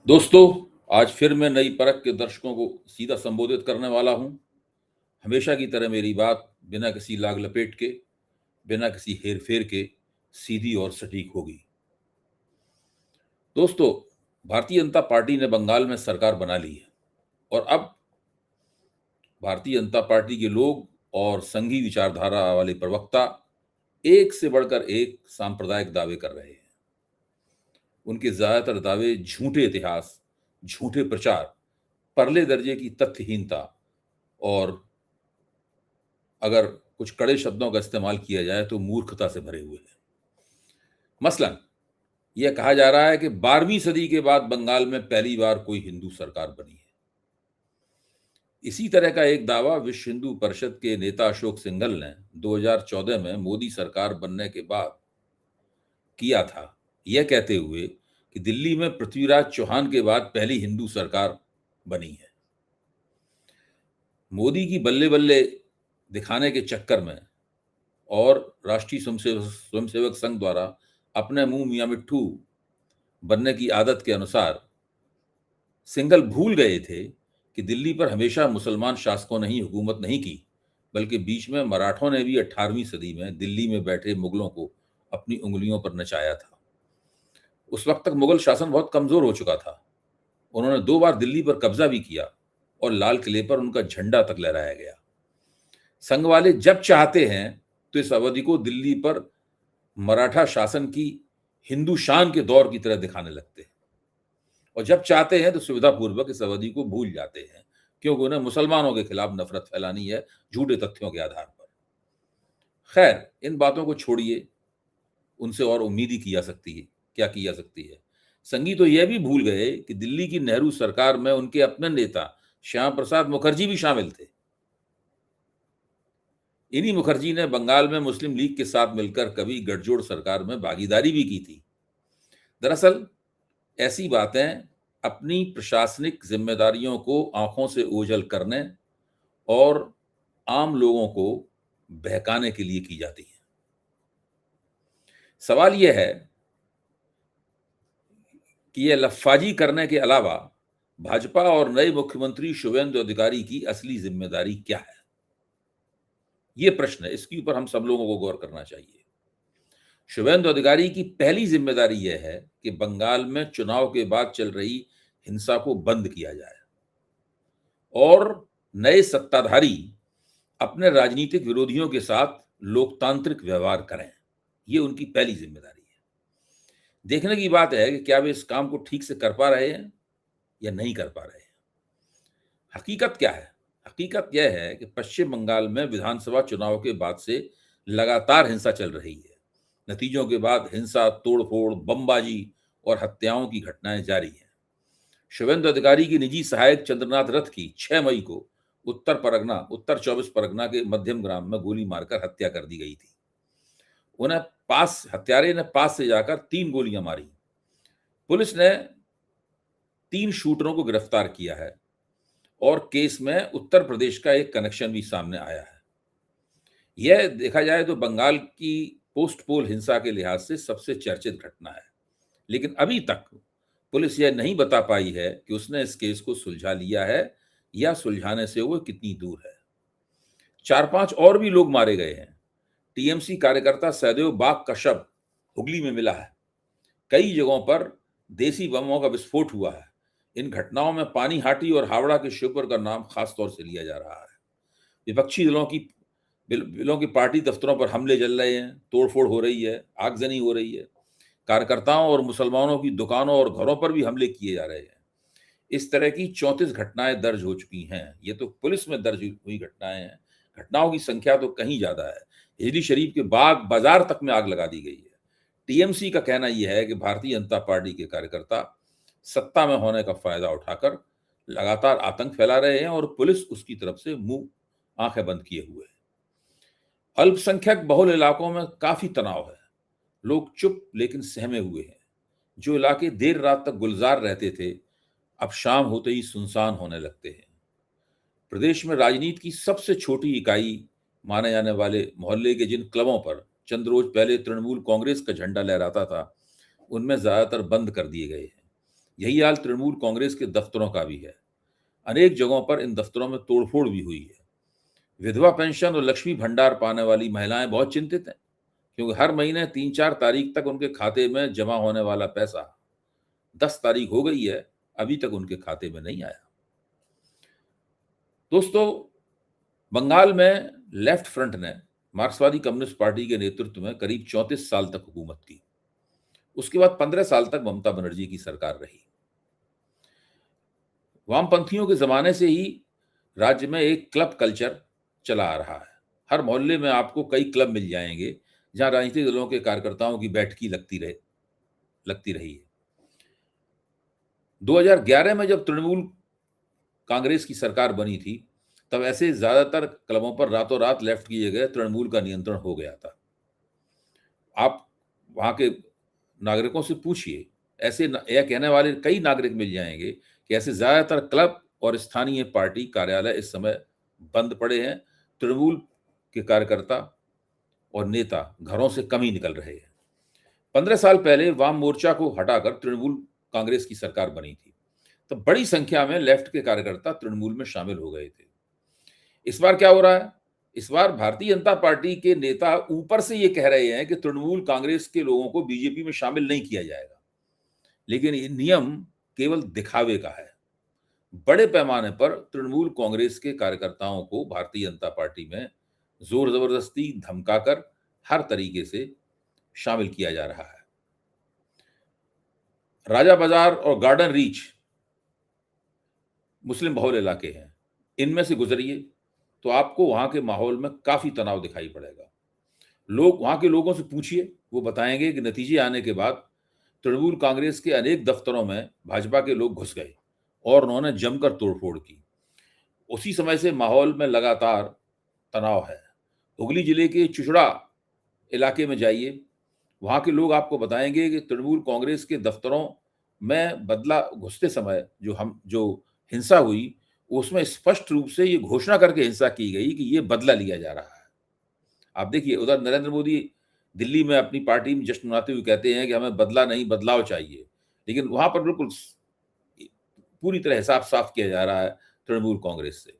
दोस्तों, आज फिर मैं नई परख के दर्शकों को सीधा संबोधित करने वाला हूं। हमेशा की तरह मेरी बात बिना किसी लाग लपेट के, बिना किसी हेर-फेर के सीधी और सटीक होगी। दोस्तों, भारतीय जनता पार्टी ने बंगाल में सरकार बना ली है और अब भारतीय जनता पार्टी के लोग और संघी विचारधारा वाले प्रवक्ता एक से बढ़कर एक सांप्रदायिक दावे कर रहे हैं। उनके ज्यादातर दावे झूठे इतिहास, झूठे प्रचार, परले दर्जे की तथ्यहीनता और अगर कुछ कड़े शब्दों का इस्तेमाल किया जाए तो मूर्खता से भरे हुए हैं। मसलन यह कहा जा रहा है कि 12वीं सदी के बाद बंगाल में पहली बार कोई हिंदू सरकार बनी है। इसी तरह का एक दावा विश्व हिंदू परिषद के नेता अशोक सिंघल ने 2014 में मोदी सरकार बनने के बाद किया था, यह कहते हुए कि दिल्ली में पृथ्वीराज चौहान के बाद पहली हिंदू सरकार बनी है। मोदी की बल्ले बल्ले दिखाने के चक्कर में और राष्ट्रीय स्वयंसेवक संघ द्वारा अपने मुंह मियां मिट्ठू बनने की आदत के अनुसार सिंघल भूल गए थे कि दिल्ली पर हमेशा मुसलमान शासकों ने ही हुकूमत नहीं की, बल्कि बीच में मराठों ने भी 18वीं सदी में दिल्ली में बैठे मुगलों को अपनी उंगलियों पर नचाया था। उस वक्त तक मुगल शासन बहुत कमजोर हो चुका था। उन्होंने 2 बार दिल्ली पर कब्जा भी किया और लाल किले पर उनका झंडा तक लहराया गया। संघ वाले जब चाहते हैं तो इस अवधि को दिल्ली पर मराठा शासन की हिंदू शान के दौर की तरह दिखाने लगते हैं और जब चाहते हैं तो सुविधापूर्वक इस अवधि को भूल जाते हैं, क्योंकि उन्हें मुसलमानों के खिलाफ नफरत फैलानी है झूठे तथ्यों के आधार पर। खैर, इन बातों को छोड़िए, उनसे और उम्मीद ही की जा सकती है, क्या की जा सकती है। संघी तो यह भी भूल गए कि दिल्ली की नेहरू सरकार में उनके अपने नेता श्याम प्रसाद मुखर्जी भी शामिल थे। इन्हीं मुखर्जी ने बंगाल में मुस्लिम लीग के साथ मिलकर कभी गठजोड़ सरकार में भागीदारी भी की थी। दरअसल ऐसी बातें अपनी प्रशासनिक जिम्मेदारियों को आंखों से ओझल करने और आम लोगों को बहकाने के लिए की जाती है। सवाल यह है कि यह लफ्फाजी करने के अलावा भाजपा और नए मुख्यमंत्री शुभेंदु अधिकारी की असली जिम्मेदारी क्या है? ये प्रश्न है, इसके ऊपर हम सब लोगों को गौर करना चाहिए। शुभेंदु अधिकारी की पहली जिम्मेदारी यह है कि बंगाल में चुनाव के बाद चल रही हिंसा को बंद किया जाए और नए सत्ताधारी अपने राजनीतिक विरोधियों के साथ लोकतांत्रिक व्यवहार करें। ये उनकी पहली जिम्मेदारी है। देखने की बात है कि क्या वे इस काम को ठीक से कर पा रहे हैं या नहीं कर पा रहे हैं। हकीकत क्या है? हकीकत यह है कि पश्चिम बंगाल में विधानसभा चुनाव के बाद से लगातार हिंसा चल रही है। नतीजों के बाद हिंसा, तोड़फोड़, बमबाजी और हत्याओं की घटनाएं जारी हैं। शुभेंदु अधिकारी की निजी सहायक चंद्रनाथ रथ की 6 मई को उत्तर 24 परगना के मध्यम ग्राम में गोली मारकर हत्या कर दी गई थी। हत्यारे ने पास से जाकर 3 गोलियां मारी। पुलिस ने 3 शूटरों को गिरफ्तार किया है और केस में उत्तर प्रदेश का एक कनेक्शन भी सामने आया है। यह देखा जाए तो बंगाल की पोस्ट पोल हिंसा के लिहाज से सबसे चर्चित घटना है, लेकिन अभी तक पुलिस यह नहीं बता पाई है कि उसने इस केस को सुलझा लिया है या सुलझाने से वो कितनी दूर है। 4-5 और भी लोग मारे गए हैं। टीएमसी कार्यकर्ता सहदेव बाग का शव हुगली में मिला है। कई जगहों पर देसी बमों का विस्फोट हुआ है। इन घटनाओं में पानीहाटी और हावड़ा के शिवपुर का नाम खास तौर से लिया जा रहा है। विपक्षी दलों की पार्टी दफ्तरों पर हमले चल रहे हैं, तोड़फोड़ हो रही है, आगजनी हो रही है। कार्यकर्ताओं और मुसलमानों की दुकानों और घरों पर भी हमले किए जा रहे हैं। इस तरह की 34 घटनाएं दर्ज हो चुकी हैं। ये तो पुलिस में दर्ज हुई घटनाएं हैं। घटनाओं की संख्या तो कहीं ज्यादा है। हिजली शरीफ के बाग बाजार तक में आग लगा दी गई है। टीएमसी का कहना यह है कि भारतीय जनता पार्टी के कार्यकर्ता सत्ता में होने का फायदा उठाकर लगातार आतंक फैला रहे हैं और पुलिस उसकी तरफ से मुंह आंखें बंद किए हुए है। अल्पसंख्यक बहुल इलाकों में काफी तनाव है। लोग चुप लेकिन सहमे हुए हैं। जो इलाके देर रात तक गुलजार रहते थे, अब शाम होते ही सुनसान होने लगते हैं। प्रदेश में राजनीति की सबसे छोटी इकाई माने जाने वाले मोहल्ले के जिन क्लबों पर चंद रोज पहले तृणमूल कांग्रेस का झंडा लहराता था, उनमें ज्यादातर बंद कर दिए गए हैं यही हाल तृणमूल कांग्रेस के दफ्तरों का भी है। अनेक जगहों पर इन दफ्तरों में तोड़फोड़ भी हुई है। विधवा पेंशन और लक्ष्मी भंडार पाने वाली महिलाएं बहुत चिंतित हैं, क्योंकि हर महीने 3-4 तारीख तक उनके खाते में जमा होने वाला पैसा 10 तारीख हो गई है, अभी तक उनके खाते में नहीं आया। दोस्तों, बंगाल में लेफ्ट फ्रंट ने मार्क्सवादी कम्युनिस्ट पार्टी के नेतृत्व में करीब 34 साल तक हुकूमत की। उसके बाद 15 साल तक ममता बनर्जी की सरकार रही। वामपंथियों के जमाने से ही राज्य में एक क्लब कल्चर चला आ रहा है। हर मोहल्ले में आपको कई क्लब मिल जाएंगे, जहां राजनीतिक दलों के कार्यकर्ताओं की बैठकी लगती रही है। 2011 में जब तृणमूल कांग्रेस की सरकार बनी थी, तब ऐसे ज्यादातर क्लबों पर रातों रात लेफ्ट की जगह तृणमूल का नियंत्रण हो गया था। आप वहां के नागरिकों से पूछिए, यह कहने वाले कई नागरिक मिल जाएंगे कि ऐसे ज्यादातर क्लब और स्थानीय पार्टी कार्यालय इस समय बंद पड़े हैं। तृणमूल के कार्यकर्ता और नेता घरों से कम ही निकल रहे हैं। 15 साल पहले वाम मोर्चा को हटाकर तृणमूल कांग्रेस की सरकार बनी थी, तो बड़ी संख्या में लेफ्ट के कार्यकर्ता तृणमूल में शामिल हो गए थे। इस बार क्या हो रहा है? इस बार भारतीय जनता पार्टी के नेता ऊपर से ये कह रहे हैं कि तृणमूल कांग्रेस के लोगों को बीजेपी में शामिल नहीं किया जाएगा, लेकिन ये नियम केवल दिखावे का है। बड़े पैमाने पर तृणमूल कांग्रेस के कार्यकर्ताओं को भारतीय जनता पार्टी में जोर जबरदस्ती धमकाकर हर तरीके से शामिल किया जा रहा है। राजा बाजार और गार्डन रीच मुस्लिम बहुल इलाके हैं। इनमें से गुजरिए तो आपको वहां के माहौल में काफी तनाव दिखाई पड़ेगा। वहां के लोगों से पूछिए, वो बताएंगे कि नतीजे आने के बाद तृणमूल कांग्रेस के अनेक दफ्तरों में भाजपा के लोग घुस गए और उन्होंने जमकर तोड़फोड़ की। उसी समय से माहौल में लगातार तनाव है। हुगली जिले के चुचड़ा इलाके में जाइए, वहां के लोग आपको बताएंगे कि तृणमूल कांग्रेस के दफ्तरों में बदला घुसते समय जो हिंसा हुई, उसमें स्पष्ट रूप से ये घोषणा करके हिंसा की गई कि ये बदला लिया जा रहा है। आप देखिए, उधर नरेंद्र मोदी दिल्ली में अपनी पार्टी में जश्न मनाते हुए कहते हैं कि हमें बदला नहीं बदलाव चाहिए, लेकिन वहां पर बिल्कुल पूरी तरह हिसाब साफ किया जा रहा है तृणमूल कांग्रेस से।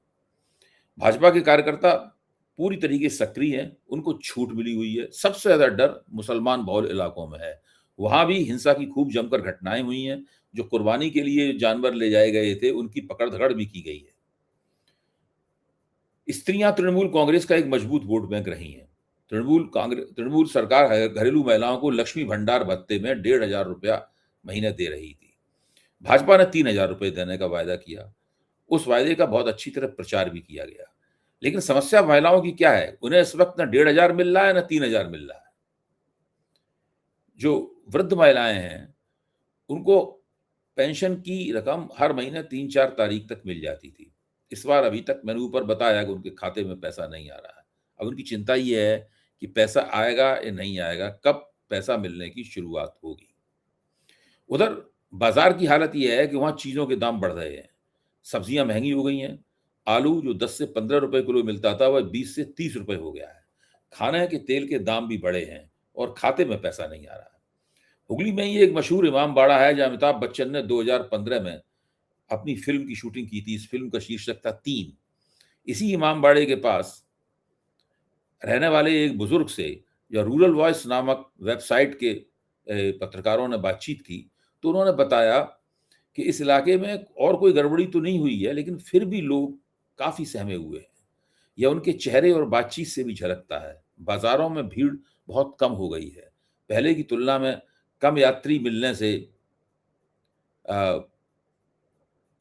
भाजपा के कार्यकर्ता पूरी तरीके से सक्रिय हैं, उनको छूट मिली हुई है। सबसे ज्यादा डर मुसलमान बहुल इलाकों में है। वहां भी हिंसा की खूब जमकर घटनाएं हुई हैं। जो कुर्बानी के लिए जानवर ले जाए गए थे, उनकी पकड़ धकड़ भी की गई है। स्त्रियां तृणमूल कांग्रेस का एक मजबूत वोट बैंक रही हैं। तृणमूल सरकार घरेलू महिलाओं को लक्ष्मी भंडार भत्ते में 1,500 रुपया महीने दे रही थी। भाजपा ने 3,000 रुपये देने का वायदा किया। उस वायदे का बहुत अच्छी तरह प्रचार भी किया गया, लेकिन समस्या महिलाओं की क्या है? उन्हें इस वक्त न 1,500 मिल रहा है, न 3,000 मिल रहा है। जो वृद्ध महिलाएं हैं, उनको पेंशन की रकम हर महीने 3-4 तारीख तक मिल जाती थी। इस बार अभी तक मैंने ऊपर बताया कि उनके खाते में पैसा नहीं आ रहा है। अब उनकी चिंता ये है कि पैसा आएगा या नहीं आएगा, कब पैसा मिलने की शुरुआत होगी। उधर बाजार की हालत यह है कि वहां चीजों के दाम बढ़ रहे हैं। सब्जियां महंगी हो गई हैं। आलू जो 10 से 15 रुपए किलो मिलता था, वह 20 से 30 रुपए हो गया है। खाने के तेल के दाम भी बढ़े हैं और खाते में पैसा नहीं आ रहा है। हुगली में ही एक मशहूर इमाम बाड़ा है, जहां अमिताभ बच्चन ने 2015 में अपनी फिल्म की शूटिंग की थी। इस फिल्म का शीर्षक था 3। इसी इमाम बाड़े के पास रहने वाले एक बुजुर्ग से या रूरल वॉइस नामक वेबसाइट के पत्रकारों ने बातचीत की, तो उन्होंने बताया कि इस इलाके में और कोई गड़बड़ी तो नहीं हुई है, लेकिन फिर भी लोग काफी सहमे हुए हैं। यह उनके चेहरे और बातचीत से भी झलकता है। बाजारों में भीड़ बहुत कम हो गई है। पहले की तुलना में कम यात्री मिलने से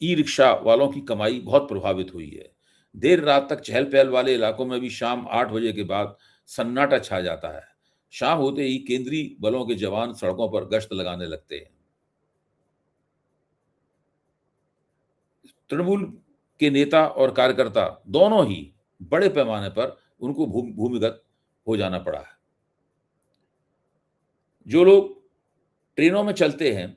ई रिक्शा वालों की कमाई बहुत प्रभावित हुई है। देर रात तक चहल पहल वाले इलाकों में भी शाम 8 बजे के बाद सन्नाटा छा जाता है। शाम होते ही केंद्रीय बलों के जवान सड़कों पर गश्त लगाने लगते हैं। तृणमूल के नेता और कार्यकर्ता दोनों ही बड़े पैमाने पर उनको भूमिगत हो जाना पड़ा है। जो लोग ट्रेनों में चलते हैं,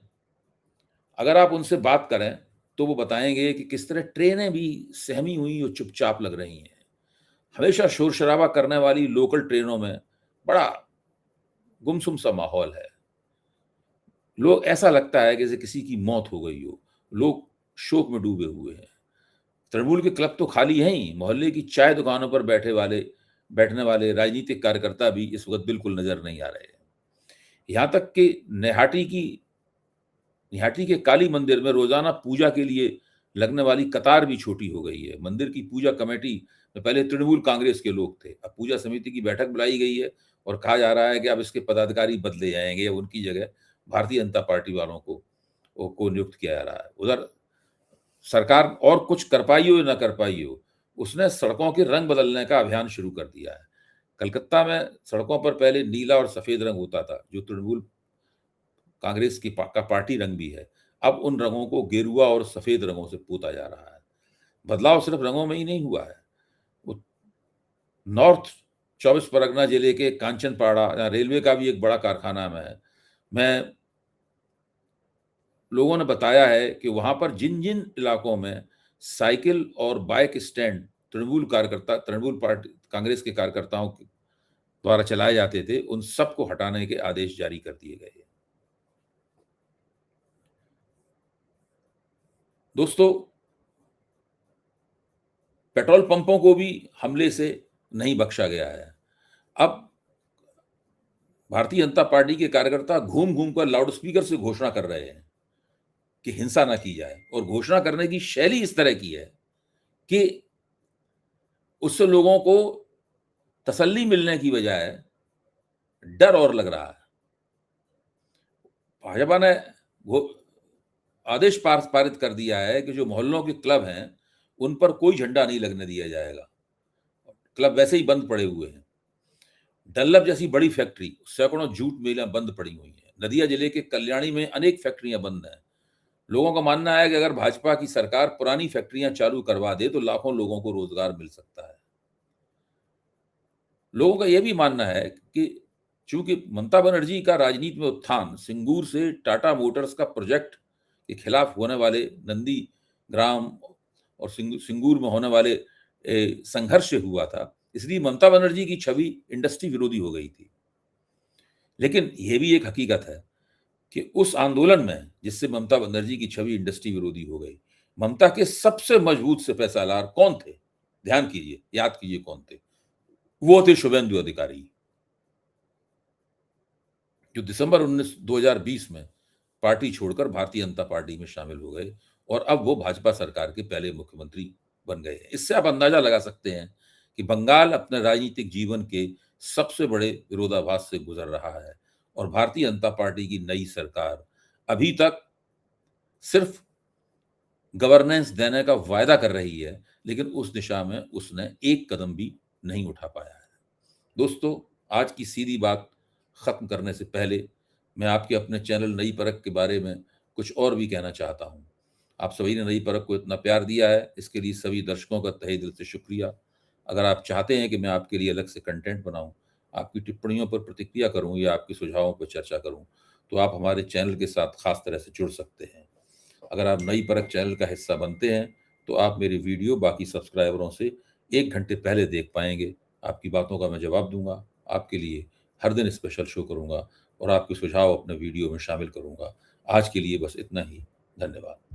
अगर आप उनसे बात करें तो वो बताएंगे कि किस तरह ट्रेनें भी सहमी हुई और चुपचाप लग रही हैं। हमेशा शोर शराबा करने वाली लोकल ट्रेनों में बड़ा गुमसुम सा माहौल है। लोग ऐसा लगता है कि जैसे किसी की मौत हो गई हो, लोग शोक में डूबे हुए हैं। तृणमूल के क्लब तो खाली हैं ही, मोहल्ले की चाय दुकानों पर बैठने वाले राजनीतिक कार्यकर्ता भी इस वक़्त बिल्कुल नज़र नहीं आ रहे हैं। यहाँ तक कि निहाटी के काली मंदिर में रोज़ाना पूजा के लिए लगने वाली कतार भी छोटी हो गई है। मंदिर की पूजा कमेटी में पहले तृणमूल कांग्रेस के लोग थे, अब पूजा समिति की बैठक बुलाई गई है और कहा जा रहा है कि अब इसके पदाधिकारी बदले जाएँगे, अब उनकी जगह भारतीय जनता पार्टी वालों को नियुक्त किया जा रहा है। उधर सरकार और कुछ कर पाई हो या ना कर पाई हो, उसने सड़कों के रंग बदलने का अभियान शुरू कर दिया है। कलकत्ता में सड़कों पर पहले नीला और सफ़ेद रंग होता था, जो तृणमूल कांग्रेस का पार्टी रंग भी है। अब उन रंगों को गेरुआ और सफ़ेद रंगों से पोता जा रहा है। बदलाव सिर्फ रंगों में ही नहीं हुआ है। वो नॉर्थ 24 परगना जिले के कांचनपाड़ा जहाँ रेलवे का भी एक बड़ा कारखाना में है। मैं लोगों ने बताया है कि वहाँ पर जिन-जिन इलाकों में साइकिल और bike stand Trinamool party Congress के कार्यकर्ताओं के द्वारा चलाए जाते थे, उन सबको हटाने के आदेश जारी कर दिए गए हैं। दोस्तों, पेट्रोल पंपों को भी हमले से नहीं बख्शा गया है। अब भारतीय जनता पार्टी के कार्यकर्ता घूम-घूम कर लाउडस्पीकर से घोषणा कर रहे हैं कि हिंसा ना की जाए और घोषणा करने की शैली इस तरह की है कि उससे लोगों को तसल्ली मिलने की बजाय डर और लग रहा है। भाजपा ने वो आदेश पारित कर दिया है कि जो मोहल्लों के क्लब हैं, उन पर कोई झंडा नहीं लगने दिया जाएगा। क्लब वैसे ही बंद पड़े हुए हैं। डल्लभ जैसी बड़ी फैक्ट्री, सैकड़ों जूट मिलें बंद पड़ी हुई हैं। नदिया जिले के कल्याणी में अनेक फैक्ट्रियां बंद हैं। लोगों का मानना है कि अगर भाजपा की सरकार पुरानी फैक्ट्रियां चालू करवा दे तो लाखों लोगों को रोजगार मिल सकता है। लोगों का यह भी मानना है कि चूंकि ममता बनर्जी का राजनीति में उत्थान सिंगूर से टाटा मोटर्स का प्रोजेक्ट के खिलाफ होने वाले नंदी ग्राम और सिंगूर में होने वाले संघर्ष से हुआ था, इसलिए ममता बनर्जी की छवि इंडस्ट्री विरोधी हो गई थी। लेकिन यह भी एक हकीकत है कि उस आंदोलन में जिससे ममता बनर्जी की छवि इंडस्ट्री विरोधी हो गई, ममता के सबसे मजबूत सिपहसालार कौन थे? ध्यान कीजिए, याद कीजिए कौन थे? वो थे शुभेंदु अधिकारी, जो दिसंबर 2020 में पार्टी छोड़कर भारतीय जनता पार्टी में शामिल हो गए और अब वो भाजपा सरकार के पहले मुख्यमंत्री बन गए हैं। इससे आप अंदाजा लगा सकते हैं कि बंगाल अपने राजनीतिक जीवन के सबसे बड़े विरोधाभास से गुजर रहा है और भारतीय जनता पार्टी की नई सरकार अभी तक सिर्फ गवर्नेंस देने का वायदा कर रही है, लेकिन उस दिशा में उसने एक कदम भी नहीं उठा पाया है। दोस्तों, आज की सीधी बात खत्म करने से पहले मैं आपके अपने चैनल नई परख के बारे में कुछ और भी कहना चाहता हूं। आप सभी ने नई परख को इतना प्यार दिया है, इसके लिए सभी दर्शकों का तहे दिल से शुक्रिया। अगर आप चाहते हैं कि मैं आपके लिए अलग से कंटेंट बनाऊं, आपकी टिप्पणियों पर प्रतिक्रिया करूं या आपके सुझावों पर चर्चा करूं, तो आप हमारे चैनल के साथ खास तरह से जुड़ सकते हैं। अगर आप नई परख चैनल का हिस्सा बनते हैं, तो आप मेरी वीडियो बाकी सब्सक्राइबरों से 1 घंटे पहले देख पाएंगे। आपकी बातों का मैं जवाब दूंगा, आपके लिए हर दिन स्पेशल शो करूंगा और आपके सुझाव अपने वीडियो में शामिल करूंगा। आज के लिए बस इतना ही। धन्यवाद।